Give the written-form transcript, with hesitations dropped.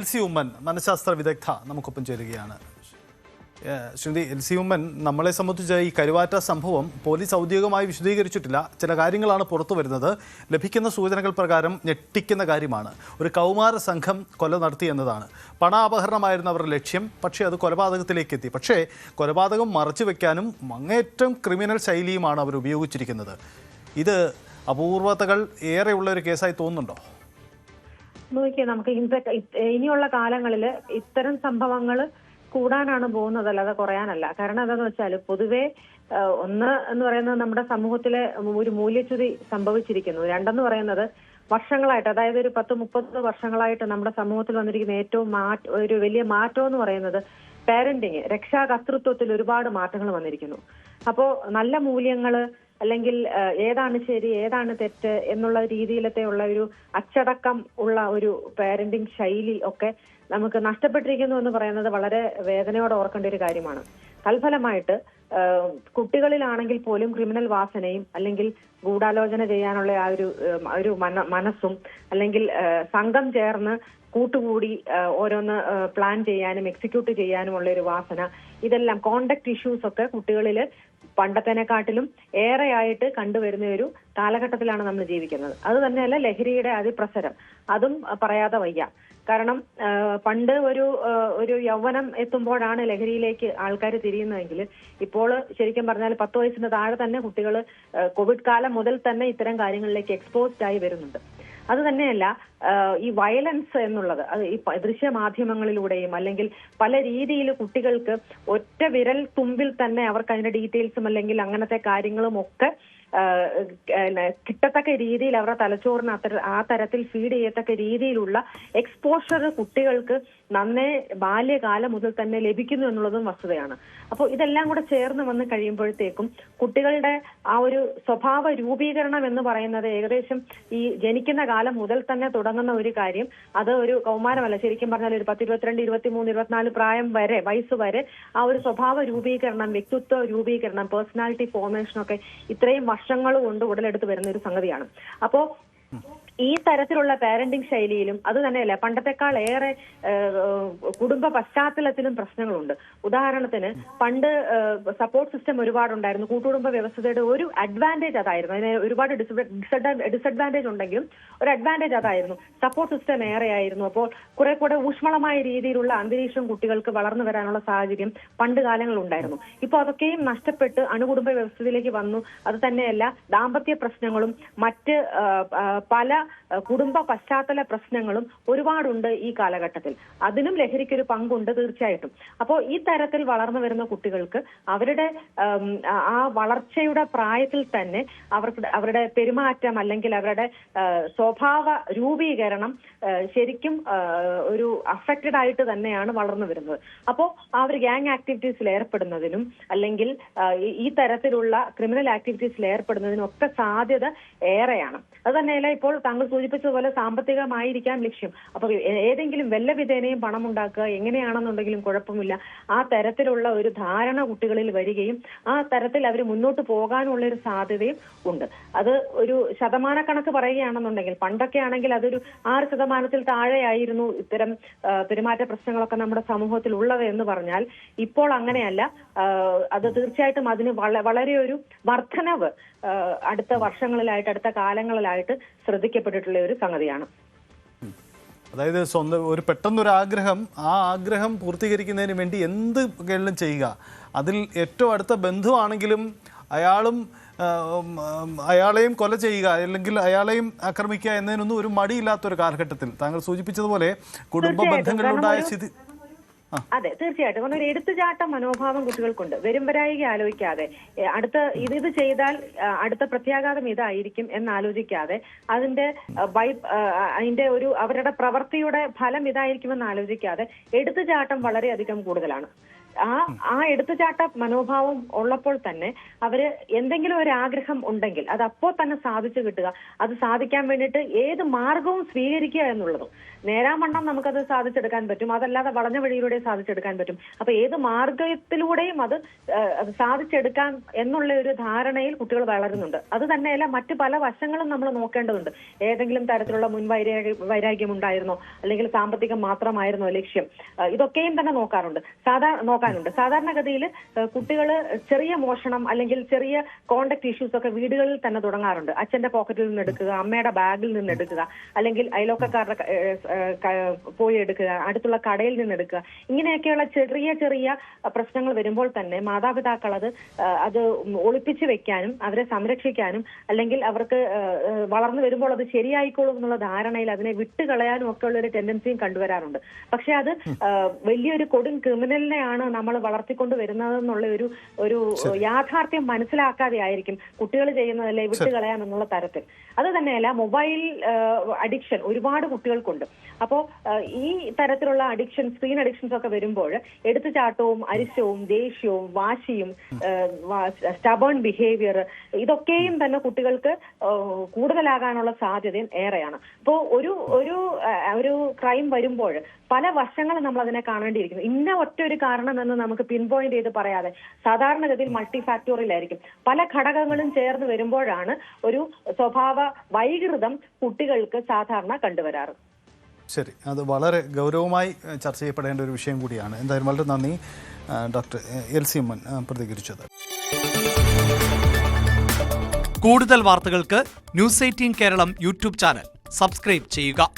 LC Oommen മനഃശാസ്ത്ര വിദഗ്ധ നമുക്കൊപ്പം ചേരുകയാണ്. ശ്രീമതി എൽസി ഉമ്മൻ, നമ്മളെ സംബന്ധിച്ച് ഈ കരുവാറ്റ സംഭവം പോലീസ് ഔദ്യോഗികമായി വിശദീകരിച്ചിട്ടില്ല. ചില കാര്യങ്ങളാണ് പുറത്തു വരുന്നത്. ലഭിക്കുന്ന സൂചനകൾ പ്രകാരം ഞെട്ടിക്കുന്ന കാര്യമാണ്. ഒരു കൗമാര സംഘം കൊല നടത്തി എന്നതാണ്. പണാപഹരണമായിരുന്നു അവരുടെ ലക്ഷ്യം. പക്ഷേ അത് കൊലപാതകത്തിലേക്ക് എത്തി. പക്ഷേ കൊലപാതകം മറച്ചു വെക്കാനും അങ്ങേറ്റം ക്രിമിനൽ ശൈലിയുമാണ് അവർ ഉപയോഗിച്ചിരിക്കുന്നത്. ഇത് അപൂർവതകൾ ഏറെയുള്ള ഒരു കേസായി തോന്നുന്നുണ്ടോ? നോക്കിയേ, നമുക്ക് ഇനിയുള്ള കാലങ്ങളിൽ ഇത്തരം സംഭവങ്ങൾ കൂടാനാണ് പോകുന്നത്, അല്ലാതെ കുറയാനല്ല. കാരണം എന്താണെന്ന് വെച്ചാൽ പൊതുവെ ഒന്ന് എന്ന് പറയുന്നത് നമ്മുടെ സമൂഹത്തിലെ ഒരു മൂല്യച്യുതി സംഭവിച്ചിരിക്കുന്നു. രണ്ടെന്ന് പറയുന്നത് വർഷങ്ങളായിട്ട്, അതായത് ഒരു 10-30 വർഷങ്ങളായിട്ട് നമ്മുടെ സമൂഹത്തിൽ വന്നിരിക്കുന്ന ഏറ്റവും ഒരു വലിയ മാറ്റം എന്ന് പറയുന്നത് പാരന്റിങ്, രക്ഷാകർതൃത്വത്തിൽ ഒരുപാട് മാറ്റങ്ങൾ വന്നിരിക്കുന്നു. അപ്പോ നല്ല മൂല്യങ്ങള് അല്ലെങ്കിൽ ഏതാണ് ശരി ഏതാണ് തെറ്റ് എന്നുള്ള രീതിയിലത്തെ ഉള്ള ഒരു അച്ചടക്കം ഉള്ള ഒരു പാരന്റിങ് ശൈലി ഒക്കെ നമുക്ക് നഷ്ടപ്പെട്ടിരിക്കുന്നു എന്ന് പറയുന്നത് വളരെ വേദനയോടെ ഓർക്കേണ്ട ഒരു കാര്യമാണ്. തൽഫലമായിട്ട് കുട്ടികളിലാണെങ്കിൽ പോലും ക്രിമിനൽ വാസനയും അല്ലെങ്കിൽ ഗൂഢാലോചന ചെയ്യാനുള്ള ആ ഒരു മനസ്സും അല്ലെങ്കിൽ സംഘം ചേർന്ന് കൂട്ടുകൂടി ഓരോന്ന് പ്ലാൻ ചെയ്യാനും എക്സിക്യൂട്ട് ചെയ്യാനുമുള്ള ഒരു വാസന, ഇതെല്ലാം കോണ്ടക്ട് ഇഷ്യൂസ് ഒക്കെ കുട്ടികളിൽ പണ്ടത്തേനെക്കാട്ടിലും ഏറെയായിട്ട് കണ്ടുവരുന്ന ഒരു കാലഘട്ടത്തിലാണ് നമ്മൾ ജീവിക്കുന്നത്. അത് തന്നെയല്ല ലഹരിയുടെ അതിപ്രസരം, അതും പറയാതെ വയ്യ. കാരണം പണ്ട് ഒരു യൗവനം എത്തുമ്പോഴാണ് ലഹരിയിലേക്ക് ആൾക്കാർ തിരിയുന്നതെങ്കിൽ ഇപ്പോൾ ശരിക്കും പറഞ്ഞാൽ 10 വയസ്സിന് താഴെ തന്നെ കുട്ടികൾ കോവിഡ് കാലം മുതൽ തന്നെ ഇത്തരം കാര്യങ്ങളിലേക്ക് എക്സ്പോസ്ഡ് ആയി വരുന്നുണ്ട്. അത് തന്നെയല്ല ഈ വയലൻസ് എന്നുള്ളത്, അത് ഈ ദൃശ്യമാധ്യമങ്ങളിലൂടെയും അല്ലെങ്കിൽ പല രീതിയിൽ കുട്ടികൾക്ക് ഒറ്റ വിരൽ തുമ്പിൽ തന്നെ അവർക്ക് അതിന്റെ ഡീറ്റെയിൽസും അല്ലെങ്കിൽ അങ്ങനത്തെ കാര്യങ്ങളും ഒക്കെ കിട്ടത്തക്ക രീതിയിൽ അവരുടെ തലച്ചോറിന് ആ തരത്തിൽ ഫീഡ് ചെയ്യത്തക്ക രീതിയിലുള്ള എക്സ്പോഷർ കുട്ടികൾക്ക് നന്നേ ബാല്യകാലം മുതൽ തന്നെ ലഭിക്കുന്നു എന്നുള്ളതും വസ്തുതയാണ്. അപ്പോൾ ഇതെല്ലാം കൂടെ ചേർന്ന് വന്ന് കഴിയുമ്പോഴത്തേക്കും കുട്ടികളുടെ ആ ഒരു സ്വഭാവ രൂപീകരണം എന്ന് പറയുന്നത് ഏകദേശം ഈ ജനിക്കുന്ന കാലം മുതൽ തന്നെ തുടങ്ങുന്ന ഒരു കാര്യം. അത് ഒരു കൗമാരമല്ല, ശരിക്കും പറഞ്ഞാൽ ഒരു 10, 22, 23, 24 പ്രായം വരെ, വയസ്സ് വരെ ആ ഒരു സ്വഭാവ രൂപീകരണം, വ്യക്തിത്വ രൂപീകരണം, പേഴ്സണാലിറ്റി ഫോർമേഷനൊക്കെ ഇത്രയും വർഷങ്ങൾ കൊണ്ട് ഉടലെടുത്ത് വരുന്ന ഒരു സംഗതിയാണ്. അപ്പോ ഈ തരത്തിലുള്ള പാരന്റിംഗ് ശൈലിയിലും അത് തന്നെയല്ല, പണ്ടത്തെക്കാൾ ഏറെ കുടുംബ പശ്ചാത്തലത്തിലും പ്രശ്നങ്ങളുണ്ട്. ഉദാഹരണത്തിന് പണ്ട് സപ്പോർട്ട് സിസ്റ്റം ഒരുപാടുണ്ടായിരുന്നു. കൂട്ടുകുടുംബ വ്യവസ്ഥയുടെ ഒരു അഡ്വാൻറ്റേജ് അതായിരുന്നു. അതിന് ഒരുപാട് ഡിസഡ്വാൻറ്റേജ് ഉണ്ടെങ്കിലും ഒരു അഡ്വാൻറ്റേജ് അതായിരുന്നു. സപ്പോർട്ട് സിസ്റ്റം ഏറെയായിരുന്നു. അപ്പോൾ കുറെ കൂടെ ഊഷ്മളമായ രീതിയിലുള്ള അന്തരീക്ഷം കുട്ടികൾക്ക് വളർന്നു വരാനുള്ള സാഹചര്യം പണ്ട് കാലങ്ങളിൽ ഉണ്ടായിരുന്നു. ഇപ്പൊ അതൊക്കെയും നഷ്ടപ്പെട്ട് അണുകുടുംബ വ്യവസ്ഥയിലേക്ക് വന്നു. അത് തന്നെയല്ല, ദാമ്പത്യ പ്രശ്നങ്ങളും മറ്റ് പല കുടുംബ പശ്ചാത്തല പ്രശ്നങ്ങളും ഒരുപാടുണ്ട് ഈ കാലഘട്ടത്തിൽ. അതിനും ലഹരിക്കൊരു പങ്കുണ്ട് തീർച്ചയായിട്ടും. അപ്പോൾ ഈ തരത്തിൽ വളർന്നു വരുന്ന കുട്ടികൾക്ക് അവരുടെ ആ വളർച്ചയുടെ പ്രായത്തിൽ തന്നെ അവരുടെ പെരുമാറ്റം അല്ലെങ്കിൽ അവരുടെ സ്വഭാവ രൂപീകരണം ശരിക്കും ഒരു അഫക്റ്റഡ് ആയിട്ട് തന്നെയാണ് വളർന്നു വരുന്നത്. അപ്പോൾ ആ ഒരു ഗ്യാങ് ആക്ടിവിറ്റീസിൽ ഏർപ്പെടുന്നതിനും അല്ലെങ്കിൽ ഈ തരത്തിലുള്ള ക്രിമിനൽ ആക്ടിവിറ്റീസിൽ ഏർപ്പെടുന്നതിനും ഒക്കെ സാധ്യത ഏറെയാണ്. അത് തന്നെയല്ല, ഇപ്പോൾ താങ്കൾ സൂചിപ്പിച്ചതുപോലെ സാമ്പത്തികമായിരിക്കാം ലക്ഷ്യം. അപ്പൊ ഏതെങ്കിലും വല്ല വിധേനയും പണം ഉണ്ടാക്കുക എങ്ങനെയാണെന്നുണ്ടെങ്കിലും കുഴപ്പമില്ല, ആ തരത്തിലുള്ള ഒരു ധാരണ കുട്ടികളിൽ വരികയും ആ തരത്തിൽ അവർ മുന്നോട്ട് പോകാനുള്ള ഒരു സാധ്യതയും ഉണ്ട്. അത് ഒരു ശതമാനക്കണക്ക് പറയുകയാണെന്നുണ്ടെങ്കിൽ പണ്ടൊക്കെ ആണെങ്കിൽ അതൊരു 6% താഴെയായിരുന്നു ഇത്തരം പെരുമാറ്റ പ്രശ്നങ്ങളൊക്കെ നമ്മുടെ സമൂഹത്തിൽ ഉള്ളത് എന്ന് പറഞ്ഞാൽ ഇപ്പോൾ അങ്ങനെയല്ല. അത് തീർച്ചയായിട്ടും അതിന് വളരെ ഒരു വർധനവ് അടുത്ത വർഷങ്ങളിലായിട്ട്, അടുത്ത കാലങ്ങളിലായിട്ട് ശ്രദ്ധിക്കപ്പെട്ടിട്ടുള്ള ഒരു സംഗതിയാണ്. അതായത് സ്വന്തം ഒരു പെട്ടെന്നൊരു ആഗ്രഹം, ആ ആഗ്രഹം പൂർത്തീകരിക്കുന്നതിന് വേണ്ടി എന്ത് കേരളം ചെയ്യുക. അതിൽ ഏറ്റവും അടുത്ത ബന്ധുവാണെങ്കിലും അയാളെയും കൊല ചെയ്യുക അല്ലെങ്കിൽ അയാളെയും ആക്രമിക്കുക എന്നതിനൊന്നും ഒരു മടിയില്ലാത്തൊരു കാലഘട്ടത്തിൽ താങ്കൾ സൂചിപ്പിച്ചതുപോലെ കുടുംബ ബന്ധങ്ങളിലുണ്ടായ സ്ഥിതി. അതെ, തീർച്ചയായിട്ടും. കാരണം ഒരു എടുത്തുചാട്ട മനോഭാവം കുട്ടികൾക്കുണ്ട്. വരുംവരായിക ആലോചിക്കാതെ അടുത്ത ഇത് ചെയ്താൽ അടുത്ത പ്രത്യാഘാതം ഇതായിരിക്കും എന്നാലോചിക്കാതെ അതിന്റെ ഒരു അവരുടെ പ്രവൃത്തിയുടെ ഫലം ഇതായിരിക്കുമെന്ന് ആലോചിക്കാതെ എടുത്തുചാട്ടം വളരെയധികം കൂടുതലാണ്. ആ എടുത്തുചാട്ട മനോഭാവം ഉള്ളപ്പോൾ തന്നെ അവര് എന്തെങ്കിലും ഒരു ആഗ്രഹം ഉണ്ടെങ്കിൽ അത് അപ്പോൾ തന്നെ സാധിച്ചു കിട്ടുക, അത് സാധിക്കാൻ വേണ്ടിയിട്ട് ഏത് മാർഗവും സ്വീകരിക്കുക എന്നുള്ളതും നേരാമണ്ണം നമുക്കത് സാധിച്ചെടുക്കാൻ പറ്റും. അതല്ലാതെ വളഞ്ഞ വഴിയിലൂടെ സാധിച്ചെടുക്കാൻ പറ്റും. അപ്പൊ ഏത് മാർഗത്തിലൂടെയും അത് സാധിച്ചെടുക്കാം എന്നുള്ള ഒരു ധാരണയിൽ കുട്ടികൾ വളരുന്നുണ്ട്. അത് തന്നെയല്ല, മറ്റു പല വശങ്ങളും നമ്മൾ നോക്കേണ്ടതുണ്ട്. ഏതെങ്കിലും തരത്തിലുള്ള വൈരാഗ്യം ഉണ്ടായിരുന്നോ, അല്ലെങ്കിൽ സാമ്പത്തികം മാത്രമായിരുന്നോ ലക്ഷ്യം, ഇതൊക്കെയും തന്നെ നോക്കാനുണ്ട്. സാധാരണഗതിയിൽ കുട്ടികൾ ചെറിയ മോഷണം അല്ലെങ്കിൽ ചെറിയ കോണ്ടാക്ട് ഇഷ്യൂസ് ഒക്കെ വീടുകളിൽ തന്നെ തുടങ്ങാറുണ്ട്. അച്ഛന്റെ പോക്കറ്റിൽ നിന്ന് എടുക്കുക, അമ്മയുടെ ബാഗിൽ നിന്ന് എടുക്കുക, അല്ലെങ്കിൽ അയലോക്കക്കാരുടെ പോയി എടുക്കുക, അടുത്തുള്ള കടയിൽ നിന്ന് എടുക്കുക. ഇങ്ങനെയൊക്കെയുള്ള ചെറിയ ചെറിയ പ്രശ്നങ്ങൾ വരുമ്പോൾ തന്നെ മാതാപിതാക്കൾ അത് ഒളിപ്പിച്ചു വെക്കാനും അവരെ സംരക്ഷിക്കാനും അല്ലെങ്കിൽ അവർക്ക് വളർന്നു വരുമ്പോൾ അത് ശരിയായിക്കോളും എന്നുള്ള ധാരണയിൽ അതിനെ വിട്ടുകളയാനും ഒക്കെ ഉള്ള ഒരു ടെൻഡൻസിയും കണ്ടുവരാറുണ്ട്. പക്ഷെ അത് വലിയൊരു കൊടും ക്രിമിനലിനെയാണ് നമ്മൾ വളർത്തിക്കൊണ്ട് വരുന്നത് എന്നുള്ള ഒരു യാഥാർത്ഥ്യം മനസ്സിലാക്കാതെ ആയിരിക്കും കുട്ടികൾ ചെയ്യുന്നതല്ലേ വിട്ടുകളയാം എന്നുള്ള തരത്തിൽ. അത് തന്നെയല്ല, മൊബൈൽ അഡിക്ഷൻ ഒരുപാട് കുട്ടികൾക്കുണ്ട്. അപ്പോ ഈ തരത്തിലുള്ള അഡിക്ഷൻ, സ്ക്രീൻ അഡിക്ഷൻസ് ഒക്കെ വരുമ്പോൾ എടുത്തുചാട്ടവും അരിശവും ദേഷ്യവും വാശിയും സ്റ്റബേൺ ബിഹേവിയർ ഇതൊക്കെയും തന്നെ കുട്ടികൾക്ക് കൂടുതലാകാനുള്ള സാധ്യതയും ഏറെയാണ്. അപ്പോൾ ഒരു ക്രൈം വരുമ്പോൾ പല വശങ്ങൾ നമ്മൾ അതിനെ കാണേണ്ടിയിരിക്കുന്നു. ഇന്ന ഒറ്റ ഒരു കാരണം എന്ന് നമുക്ക് പിൻ പോയിന്റ് ചെയ്ത് പറയാതെ സാധാരണഗതിയിൽ മൾട്ടി ഫാക്ടോറിയൽ ആയിരിക്കും. പല ഘടകങ്ങളും ചേർന്ന് വരുമ്പോഴാണ് ഒരു സ്വഭാവ വൈകൃതം കുട്ടികൾക്ക് സാധാരണ കണ്ടുവരാറ്. ശരി, അത് വളരെ ഗൗരവമായി ചർച്ച ചെയ്യപ്പെടേണ്ട ഒരു വിഷയം കൂടിയാണ്. എന്തായാലും വളരെ നന്ദി ഡോക്ടർ എൽസി ഉമ്മൻ പ്രതികരിച്ചത്. കൂടുതൽ വാർത്തകൾക്ക് news 18 Keralam YouTube channel subscribe ചെയ്യുക.